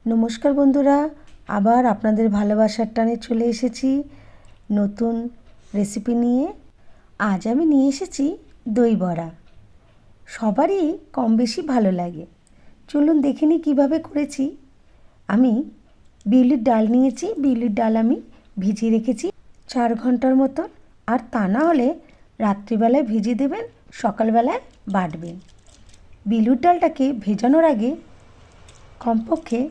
নমস্কার বন্ধুরা, আবার আপনাদের ভালোবাসার টানে চলে এসেছি নতুন রেসিপি নিয়ে। আজ আমি নিয়ে এসেছি দই বড়া। সবারই কম বেশি ভালো লাগে। চলুন দেখে নিই কীভাবে করেছি। আমি বিউলির ডাল নিয়েছি। বিউলির ডাল আমি ভিজিয়ে রেখেছি 4 ঘন্টার মতন। আর তা না হলে রাত্রিবেলায় ভিজিয়ে দেবেন, সকালবেলায় বাটবেন। বিউলির ডালটাকে ভেজানোর আগে কমপক্ষে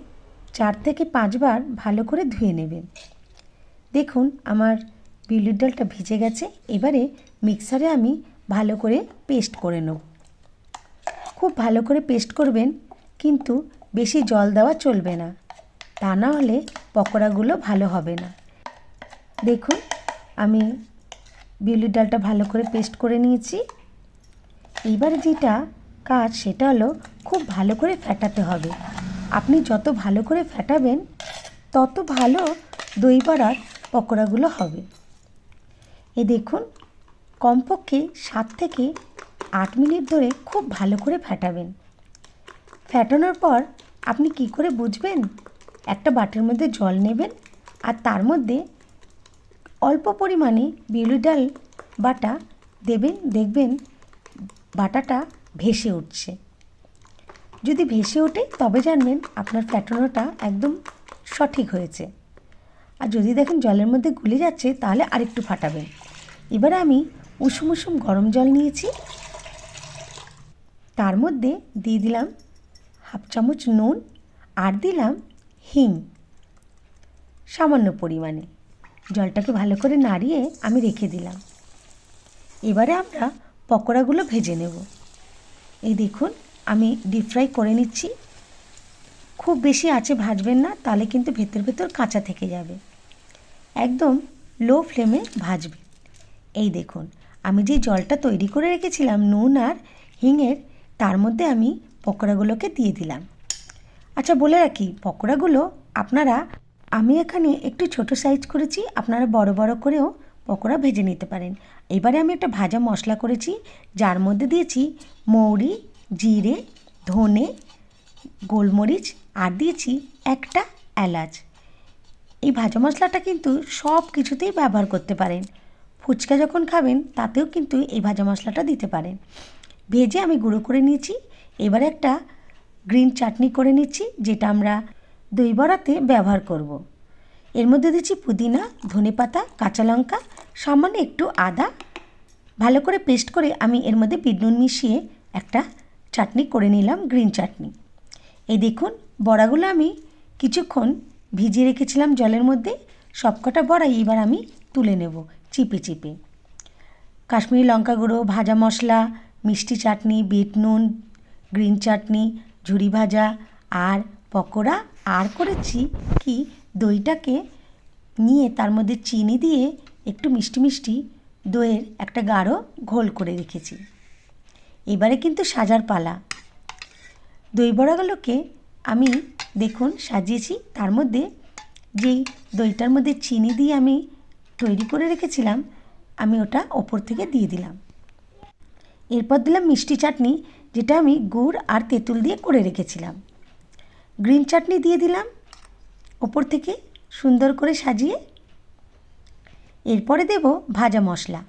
4 থেকে 5 বার ভালো করে ধুয়ে নেবেন। দেখুন আমার বিউলির ডালটা ভিজে গেছে। এবারে মিক্সারে আমি ভালো করে পেস্ট করে নেব। খুব ভালো করে পেস্ট করবেন, কিন্তু বেশি জল দেওয়া চলবে না, তা না হলে পকোড়াগুলো ভালো হবে না। দেখুন আমি বিউলির ডালটা ভালো করে পেস্ট করে নিয়েছি। এইবারে যেটা কাজ সেটা হলো খুব ভালো করে ফেটাতে হবে। আপনি যত ভালো করে ফেটাবেন তত ভালো দই বড়ার পকোড়াগুলো হবে। এই দেখুন কমপক্ষে 7 থেকে 8 মিনিট ধরে খুব ভালো করে ফেটাবেন। ফেটানোর পর আপনি কি করে বুঝবেন? একটা বাটির মধ্যে জল নেবেন আর তার মধ্যে অল্প পরিমাণে বিউলির ডাল বাটা দেবেন। দেখবেন বাটাটা ভেসে উঠছে। যদি ভেসে ওঠে তবে জানবেন আপনার ফেটানোটা একদম সঠিক হয়েছে। আর যদি দেখেন জলের মধ্যে গুলে যাচ্ছে তাহলে আরেকটু ফাটাবেন। এবারে আমি উষুম উষুম গরম জল নিয়েছি, তার মধ্যে দিয়ে দিলাম 1/2 চামচ নুন আর দিলাম হিং সামান্য পরিমাণে। জলটাকে ভালো করে নাড়িয়ে আমি রেখে দিলাম। এবারে আমরা পকোড়াগুলো ভেজে নেব। এই দেখুন আমি ডিপ ফ্রাই করে নিচ্ছি। খুব বেশি আঁচে ভাজবেন না, তাহলে কিন্তু ভেতর ভেতর কাঁচা থেকে যাবে। একদম লো ফ্লেমে ভাজবেন। এই দেখুন আমি যে জলটা তৈরি করে রেখেছিলাম নুন আর হিঙের, তার মধ্যে আমি পকোড়াগুলোকে দিয়ে দিলাম। আচ্ছা বলে রাখি, পকোড়াগুলো আপনারা, আমি এখানে একটু ছোট সাইজ করেছি, আপনারা বড় বড় করেও পকোড়া ভেজে নিতে পারেন। এবারে আমি একটা ভাজা মশলা করেছি, যার মধ্যে দিয়েছি মৌরি, জিরে, ধনে, গোলমরিচ আর দিয়েছি একটা এলাচ। এই ভাজা মশলাটা কিন্তু সব কিছুতেই ব্যবহার করতে পারেন। ফুচকা যখন খাবেন তাতেও কিন্তু এই ভাজা মশলাটা দিতে পারেন। ভেজে আমি গুঁড়ো করে নিয়েছি। এবারে একটা গ্রিন চাটনি করে নিচ্ছি, যেটা আমরা দই বড়াতে ব্যবহার করব। এর মধ্যে দিচ্ছি পুদিনা, ধনেপাতা, কাঁচা লঙ্কা, সামান্য একটু আদা। ভালো করে পেস্ট করে আমি এর মধ্যে বিট নুন মিশিয়ে একটা চাটনি করে নিলাম, গ্রিন চাটনি। এই দেখুন বড়াগুলো আমি কিছুক্ষণ ভিজিয়ে রেখেছিলাম জলের মধ্যে। সবকটা বড়াই এবার আমি তুলে নেব চিপে চিপে। কাশ্মীরি লঙ্কা গুঁড়ো, ভাজা মশলা, মিষ্টি চাটনি, বিট নুন, গ্রিন চাটনি, ঝুরি ভাজা আর পকোড়া। আর করেছি কি, দইটাকে নিয়ে তার মধ্যে চিনি দিয়ে একটু মিষ্টি মিষ্টি দইয়ের একটা গাঢ় ঘোল করে রেখেছি। এবারে কিন্তু সাজার পালা। দই বড়াগুলোকে আমি দেখুন সাজিয়েছি। তার মধ্যে যেই দইটার মধ্যে চিনি দিয়ে আমি তৈরি করে রেখেছিলাম, আমি ওটা ওপর থেকে দিয়ে দিলাম। এরপর দিলাম মিষ্টি চাটনি, যেটা আমি গুড় আর তেঁতুল দিয়ে করে রেখেছিলাম। গ্রিন চাটনি দিয়ে দিলাম ওপর থেকে সুন্দর করে সাজিয়ে। এরপরে দেব ভাজা মশলা,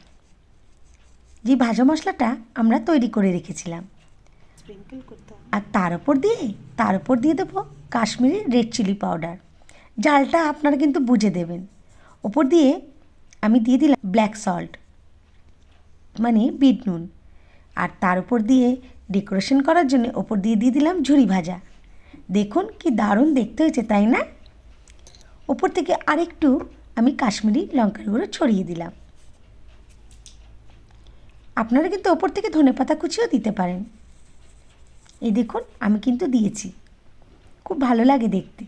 যে ভাজা মশলাটা আমরা তৈরি করে রেখেছিলাম। আর তার উপর দিয়ে দেবো কাশ্মীরি রেড চিলি পাউডার। ঝালটা আপনারা কিন্তু বুঝে দেবেন। ওপর দিয়ে আমি দিয়ে দিলাম ব্ল্যাক সল্ট, মানে বিট নুন। আর তার উপর দিয়ে ডেকোরেশন করার জন্য ওপর দিয়ে দিয়ে দিলাম ঝুরি ভাজা। দেখুন কি দারুণ দেখতে হয়েছে, তাই না? ওপর থেকে আরেকটু আমি কাশ্মীরি লঙ্কার গুঁড়ো ছড়িয়ে দিলাম। আপনারা কিন্তু ওপর থেকে ধনেপাতা কুচিও দিতে পারেন। এই দেখুন আমি কিন্তু দিয়েছি, খুব ভালো লাগে দেখতে।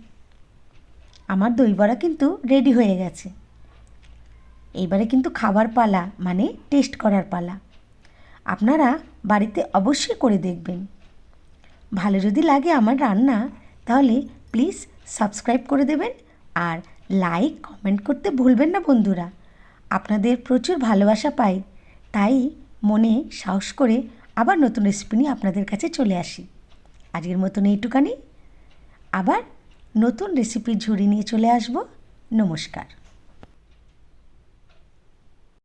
আমার দই বড়া কিন্তু রেডি হয়ে গেছে। এইবারে কিন্তু খাবার পালা, মানে টেস্ট করার পালা। আপনারা বাড়িতে অবশ্যই করে দেখবেন। ভালো যদি লাগে আমার রান্না, তাহলে প্লিজ সাবস্ক্রাইব করে দেবেন আর লাইক কমেন্ট করতে ভুলবেন না বন্ধুরা। আপনাদের প্রচুর ভালোবাসা পাই, তাই মনে সাহস করে আবার নতুন রেসিপি নিয়ে আপনাদের কাছে চলে আসি। আজকের মতন এইটুখানি। আবার নতুন রেসিপির ঝুড়ি নিয়ে চলে আসব। নমস্কার।